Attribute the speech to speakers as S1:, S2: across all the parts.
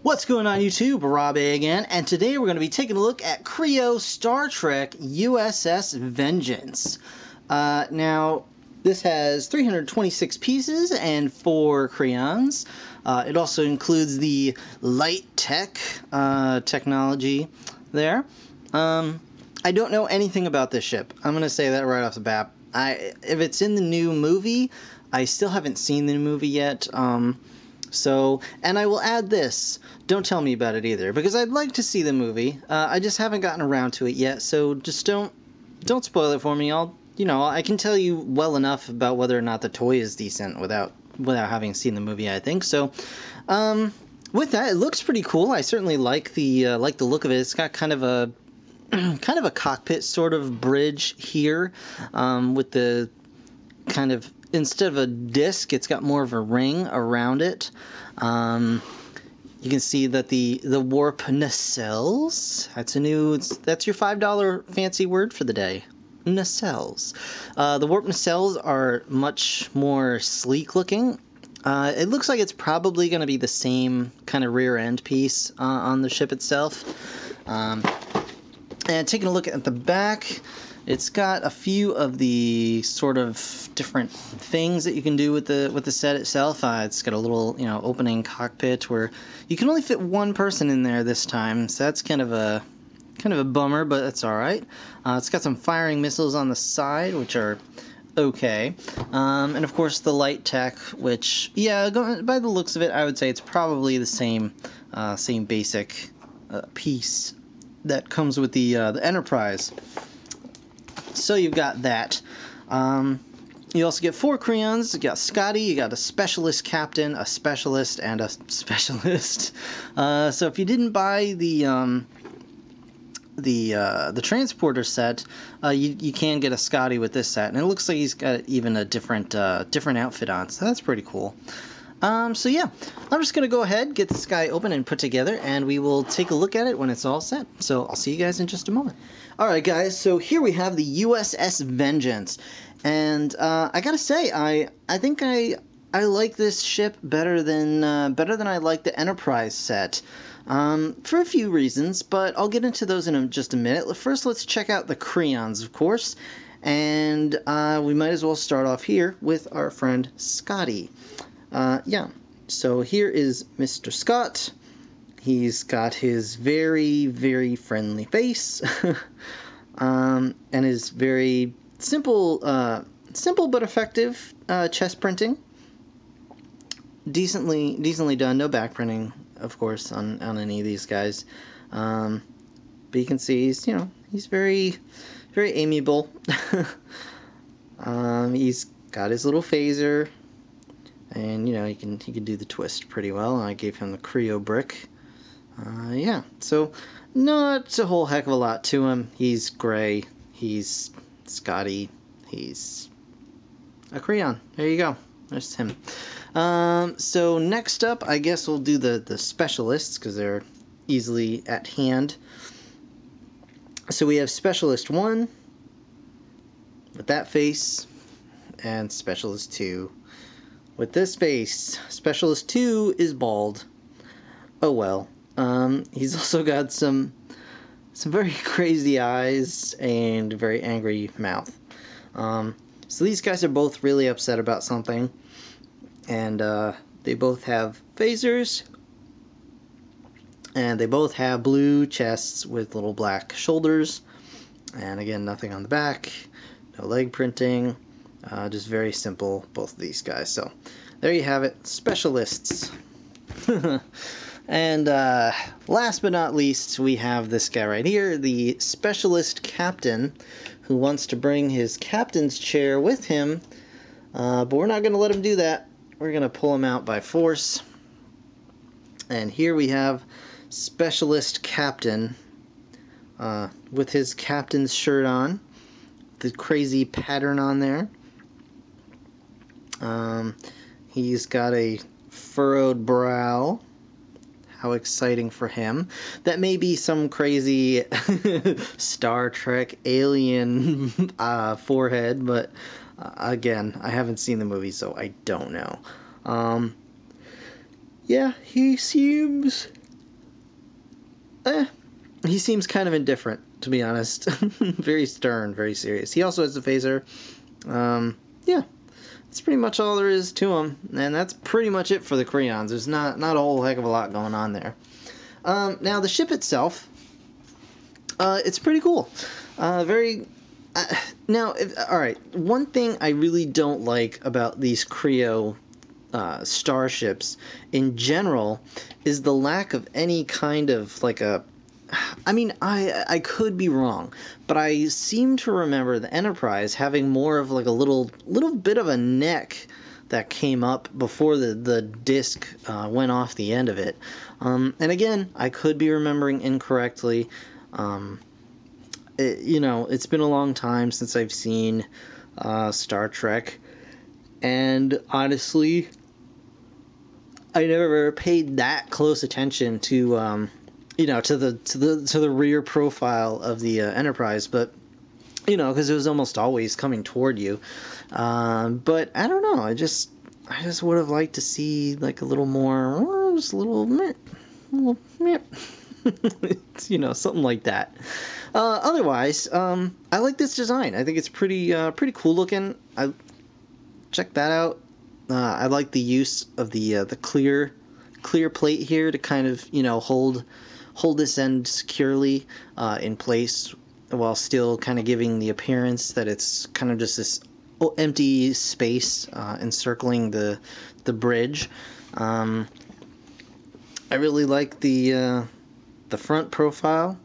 S1: What's going on YouTube? Rob A again, and today we're going to be taking a look at Kre-O Star Trek U.S.S. Vengeance. Now, this has 326 pieces and 4 crayons. It also includes the light tech technology there. I don't know anything about this ship. I'm going to say that right off the bat. If it's in the new movie, I still haven't seen the new movie yet. And I will add this, don't tell me about it either, because I'd like to see the movie. I just haven't gotten around to it yet, so just don't spoil it for me. I can tell you well enough about whether or not the toy is decent without having seen the movie, I think. So, with that, it looks pretty cool. I certainly like the look of it. It's got kind of a cockpit sort of bridge here, with the kind of, instead of a disc, it's got more of a ring around it. You can see that the warp nacelles, that's your $5 fancy word for the day. Nacelles. The warp nacelles are much more sleek looking. It looks like it's probably going to be the same kind of rear end piece on the ship itself. And taking a look at the back, it's got a few of the sort of different things that you can do with the set itself. It's got a little, opening cockpit where you can only fit one person in there this time, so that's kind of a bummer, but that's all right. It's got some firing missiles on the side, which are okay, and of course the light tech, which, by the looks of it, I would say it's probably the same basic piece that comes with the Enterprise. So you've got that. You also get 4 crayons. You got Scotty, you got a specialist captain, a specialist, and a specialist. So if you didn't buy the transporter set, you can get a Scotty with this set, and it looks like he's got even a different outfit on. So that's pretty cool. So yeah, I'm just going to go ahead, get this guy open and put together, and we will take a look at it when it's all set. So I'll see you guys in just a moment. Alright guys, so here we have the U.S.S. Vengeance, and I gotta say, I think I like this ship better than I like the Enterprise set, for a few reasons, but I'll get into those in just a minute. First, let's check out the crayons, of course, and we might as well start off here with our friend Scotty. So here is Mr. Scott. He's got his very, very friendly face, and his very simple but effective chest printing. Decently done. No back printing, of course, on any of these guys. But you can see he's very, very amiable. He's got his little phaser. And, he can do the twist pretty well. I gave him the Kre-O brick. So not a whole heck of a lot to him. He's gray. He's Scotty. He's a crayon. There you go. There's him. So next up, I guess we'll do the specialists, because they're easily at hand. So we have Specialist 1 with that face, and Specialist 2 with this face. Specialist 2 is bald. Oh well. He's also got some very crazy eyes and a very angry mouth. So these guys are both really upset about something, and they both have phasers, and they both have blue chests with little black shoulders, and again, nothing on the back, no leg printing. Just very simple, both of these guys. So there you have it, specialists. And last but not least, we have this guy right here, the specialist captain, who wants to bring his captain's chair with him, but we're not going to let him do that. We're going to pull him out by force. And here we have specialist captain with his captain's shirt on, the crazy pattern on there. He's got a furrowed brow. How exciting for him. That may be some crazy Star Trek alien forehead, but again, I haven't seen the movie, so I don't know. Yeah, he seems he seems kind of indifferent, to be honest. Very stern, very serious. He also has a phaser. Yeah, that's pretty much all there is to him, and that's pretty much it for the Kre-Ons. There's not a whole heck of a lot going on there. Now the ship itself, it's pretty cool. Now, alright, one thing I really don't like about these Kre-O starships in general is the lack of any kind of like a... I mean, I could be wrong, but I seem to remember the Enterprise having more of like a little bit of a neck that came up before the disc went off the end of it. And again, I could be remembering incorrectly. It's been a long time since I've seen Star Trek, and honestly, I never paid that close attention to to the rear profile of the Enterprise, but because it was almost always coming toward you. But I don't know. I just would have liked to see like a little more, just a little something like that. Otherwise, I like this design. I think it's pretty cool looking. Check that out. I like the use of the clear plate here to kind of hold this end securely in place while still kind of giving the appearance that it's kind of just this empty space encircling the bridge. I really like the front profile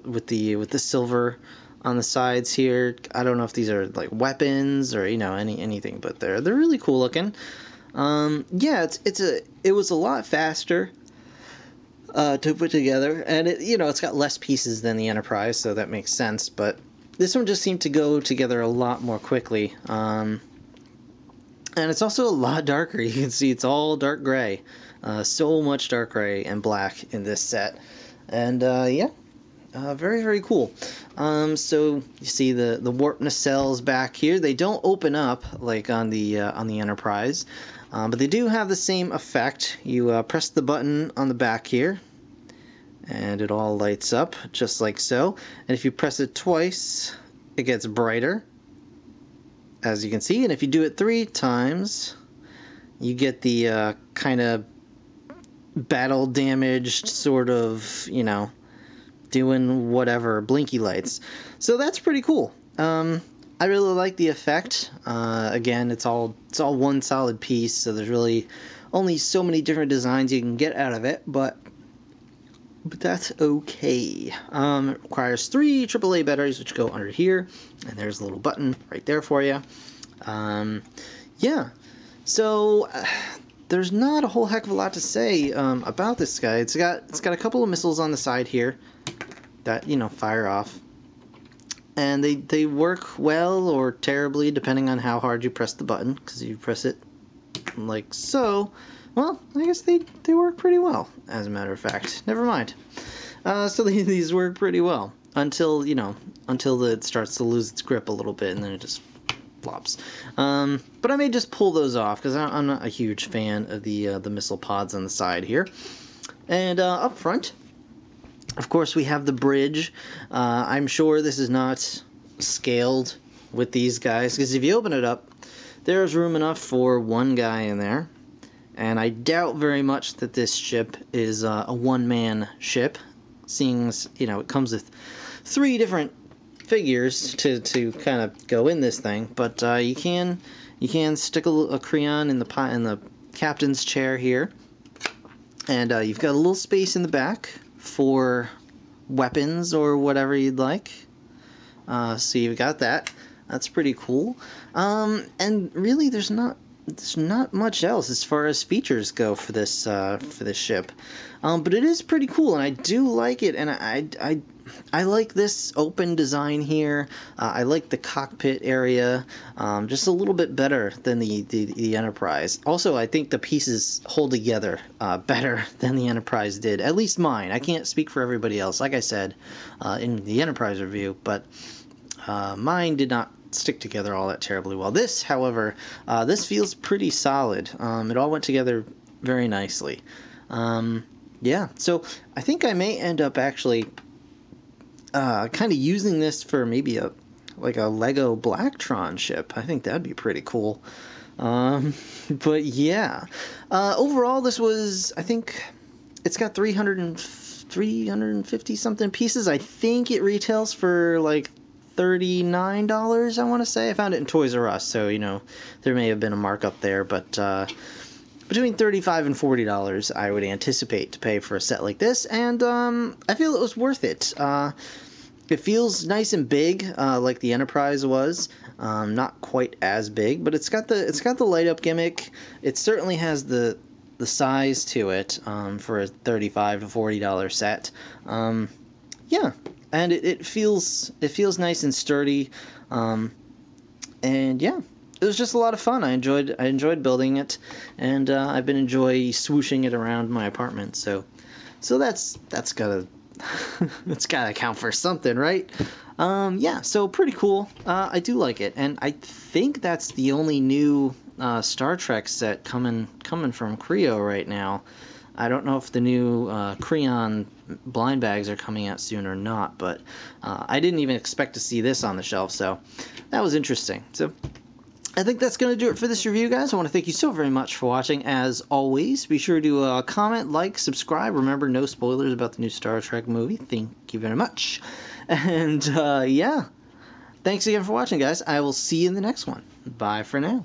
S1: with the silver on the sides here. I don't know if these are like weapons or anything, but they're really cool looking. Yeah, it was a lot faster to put together, and it's got less pieces than the Enterprise, so that makes sense. But this one just seemed to go together a lot more quickly, and it's also a lot darker. You can see it's all dark gray, so much dark gray and black in this set, and yeah. Very, very cool. So you see the warp nacelles back here. They don't open up like on the Enterprise, but they do have the same effect. You press the button on the back here, and it all lights up just like so. And if you press it twice, it gets brighter, as you can see. And if you do it 3 times, you get the kind of battle damaged sort of, doing whatever blinky lights. So that's pretty cool. I really like the effect. Again, it's all one solid piece, so there's really only so many different designs you can get out of it, but that's okay. It requires 3 AAA batteries, which go under here, and there's a little button right there for you. Yeah, so there's not a whole heck of a lot to say about this guy. It's got a couple of missiles on the side here that fire off, and they work well or terribly depending on how hard you press the button, because if you press it like so, well, I guess they work pretty well, as a matter of fact. Never mind. So these work pretty well until it starts to lose its grip a little bit, and then it just flops. But I may just pull those off because I'm not a huge fan of the missile pods on the side here. And up front, of course, we have the bridge. I'm sure this is not scaled with these guys, because if you open it up, there's room enough for one guy in there. And I doubt very much that this ship is a one-man ship, seeing it comes with 3 different figures to kind of go in this thing. But you can stick a Kre-On in the captain's chair here, and you've got a little space in the back for weapons or whatever you'd like. So you've got that. That's pretty cool. And really, there's not much else as far as features go for this ship. But it is pretty cool, and I do like it. And I like this open design here. I like the cockpit area just a little bit better than the Enterprise. Also, I think the pieces hold together better than the Enterprise did. At least mine. I can't speak for everybody else, like I said in the Enterprise review, but mine did not stick together all that terribly well. This, however, this feels pretty solid. It all went together very nicely. Yeah, so I think I may end up actually kind of using this for maybe like a Lego Blacktron ship. I think that'd be pretty cool. But yeah, overall this was, I think it's got 350 something pieces. I think it retails for like $39, I want to say. I found it in Toys R Us, so there may have been a markup there, but between $35 and $40 I would anticipate to pay for a set like this, and I feel it was worth it. It feels nice and big, like the Enterprise was. Not quite as big, but it's got the light up gimmick. It certainly has the size to it for a $35 to $40 set. Yeah, and it feels nice and sturdy. And yeah, it was just a lot of fun. I enjoyed building it, and I've been enjoying swooshing it around my apartment. So that's gotta that's gotta count for something, right? Yeah, so pretty cool. I do like it, and I think that's the only new Star Trek set coming from Kre-O right now. I don't know if the new Kreon blind bags are coming out soon or not, but I didn't even expect to see this on the shelf, so that was interesting. So I think that's going to do it for this review, guys. I want to thank you so very much for watching. As always, be sure to comment, like, subscribe. Remember, no spoilers about the new Star Trek movie. Thank you very much. And, yeah, thanks again for watching, guys. I will see you in the next one. Bye for now.